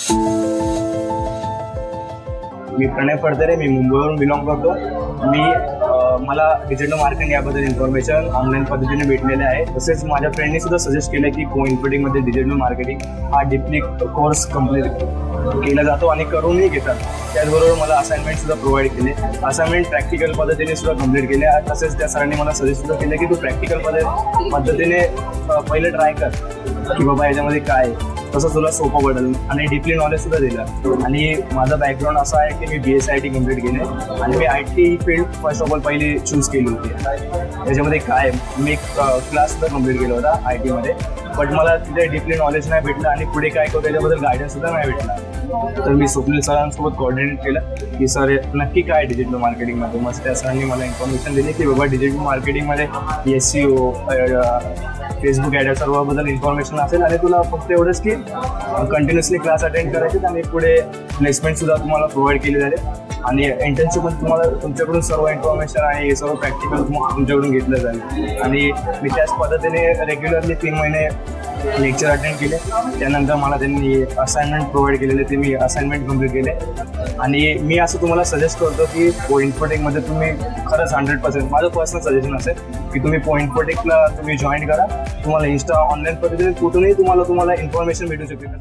मी प्रणय पडतरे, मी मुंबईवरून बिलॉंग करतो. मला डिजिटल मार्केटिंग याबद्दल इन्फॉर्मेशन ऑनलाईन पद्धतीने भेटलेले आहे. तसेच माझ्या फ्रेंडने सुद्धा सजेस्ट केलं की कोइन्फिटिंगमध्ये डिजिटल मार्केटिंग हा डीपली कोर्स कम्प्लीट केला जातो आणि करूनही घेतात. त्याचबरोबर मला असाइनमेंट सुद्धा प्रोव्हाइड केले. असाइनमेंट प्रॅक्टिकल पद्धतीने सुद्धा कम्प्लीट केले. तसेच त्या सरांनी मला सजेस्ट सुद्धा केलं की तू प्रॅक्टिकल पद्धतीने पहिले ट्राय कर की बाबा याच्यामध्ये काय तसं तुला सोपं पडेल, आणि डीपली नॉलेज सुद्धा दिलं. आणि माझं बॅकग्राऊंड असं आहे की मी BSIT कम्प्लीट केले आणि मी IT field first of all पहिली चूज केली होती. त्याच्यामध्ये काय मी एक क्लास सुद्धा कम्प्लीट केला होता IT मध्ये, बट मला तिथे डीपली नॉलेज नाही भेटलं आणि पुढे काय करू त्याच्याबद्दल गायडन्स सुद्धा नाही भेटला. तर मी स्वप्नील सरांसोबत कोऑर्डिनेट केलं की सर नक्की काय डिजिटल मार्केटिंगमध्ये. मग त्या सरांनी मला इन्फॉर्मेशन दिली की बाबा डिजिटल मार्केटिंगमध्ये SEO, फेसबुक ॲड सर्वबद्दल इन्फॉर्मेशन असेल आणि तुला फक्त एवढंच की कंटिन्युअसली क्लास अटेंड करायचे आणि पुढे प्लेसमेंट सुद्धा तुम्हाला प्रोव्हाइड केले जाते. आणि इंटर्नशिप पण तुम्हाला तुमच्याकडून सर्व इन्फॉर्मेशन आणि हे सर्व प्रॅक्टिकल तुमच्याकडून घेतलं जाईल. आणि मी त्याच पद्धतीने रेग्युलरली 3 महिने लेक्चर अटेंड केले. त्यानंतर मला त्यांनी असाइनमेंट प्रोव्हाइड केलेले, ते मी असाइनमेंट कम्प्लीट केले. आणि मी असं तुम्हाला सजेस्ट करतो की कोइन्फिटिंगमध्ये तुम्ही खरंच 100% माझं पर्सनल सजेशन असेल की तुम्ही कोइन्फिटिंगला तुम्ही जॉईन करा. तुम्हाला ऑनलाईन पद्धतीने कुठूनही तुम्हाला इन्फॉर्मेशन भेटू शकते.